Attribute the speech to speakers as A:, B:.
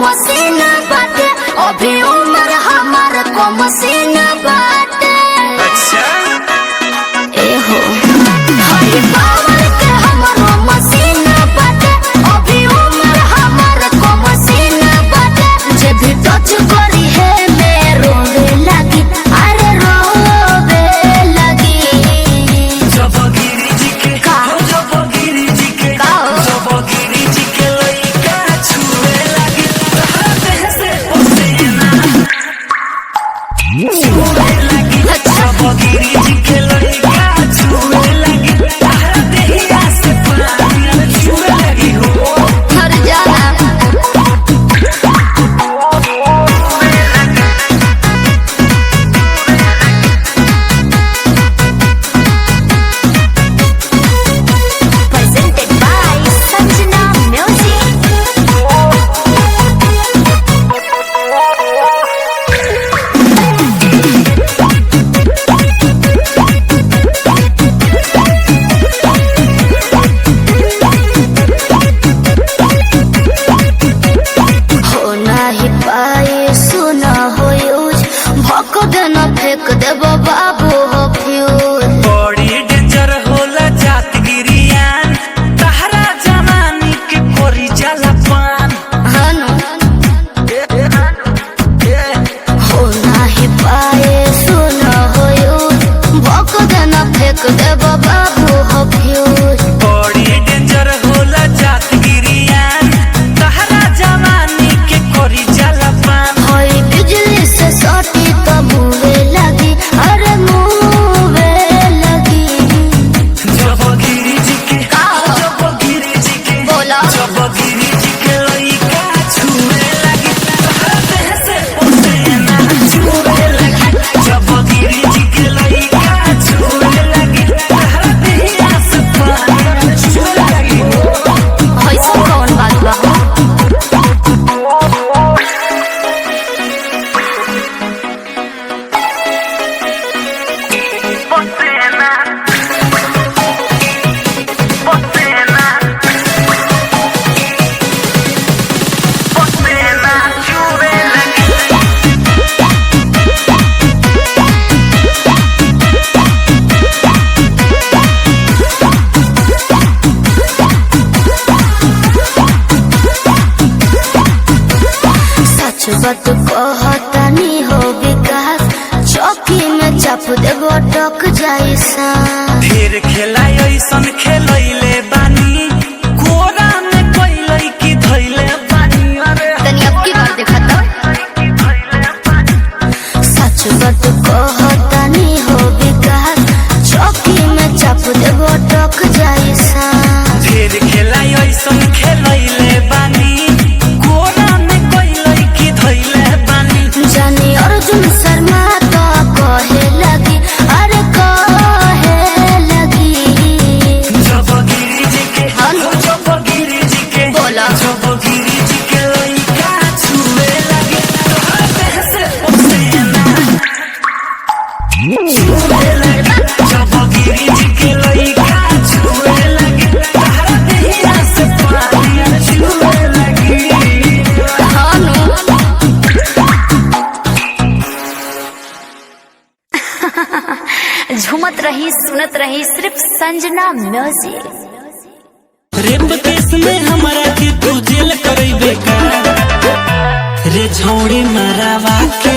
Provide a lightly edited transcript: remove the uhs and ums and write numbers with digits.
A: मसीन बाटे, अभी उम्र हमार को मसीन बाटे।
B: अच्छा
A: एहो हरी पावर के हमारो मसीन बाटे, अभी उम्र हमार को मसीन बाटे। जे भी टच करी है मैं रोवे लगी, अरे रोवे लगी।
B: जब गिरी जी के जब गिरी जी के जब गिरी जी के लइका छुए लगी देह से पसीना छुए लगी। जब गिरी जी के लइका छुए लगी देह से पानी छुए लगी हो
A: हर जाना presented by Sanjana Music। हो नहीं पाए सुना हो यूज, भक देना फेंक देबो बाबू हो फ्यूज।
B: बड़ी डेंजर होला जात गिरियान तहरा जवानी के कोरी जाला पान।
A: हनु हो नहीं पाए सुना हो यूज, भक देना फेंक देबो बाबू हो फ्यूज।
B: बड़ी डेंजर होला जात गिरियान तहरा जवानी के कोरी जाला पान।
A: होई बिजली से सटी तो मुँहे लगी, अरे मुँहे लगी।
B: जब गिरी जी के जब गिरी जी के
A: बोला
B: जब गिरी जी के लइका छुए लगी देह से पसीना छुए लगी। जब गिरी जी के लइका छुए लगी देह से पानी छुए लगी हो
A: ऐसा कौन बात बा?
B: पसीना पसीना पसीना छुए लगी।
A: सच बात कहतानी हो विकास, चौकी में चाप देबो टक जाई सा।
B: ढेर खेला ऐसन खेलैले बानी कोरा में कैलै की धैले बानी। अरे
A: तनी अब की बात देखा तो सच बात कहतानी हो विकास, चौकी में चाप देबो टक जाई सा।
B: ढेर खेला ऐसन खेलैले बानी कोरा में कैलै की धैले बानी।
A: जानी अर्जुन शर्मा तो कहे लगी, अरे कहे लगी।
B: जब गिरी जी के जब गिरी जी के
A: बोला
B: जब गिरी जी के लइका छुए लगे देह से पसीना छुए लगे। जब गिरी जी के लइका छुए लगे देह से पानी छुए लगी।
A: झूमत रही सुनत रही सिर्फ संजना म्यूजिक।
B: रेप केस में हमारा के तू जेल करैबे का रे झौड़ी मारावा के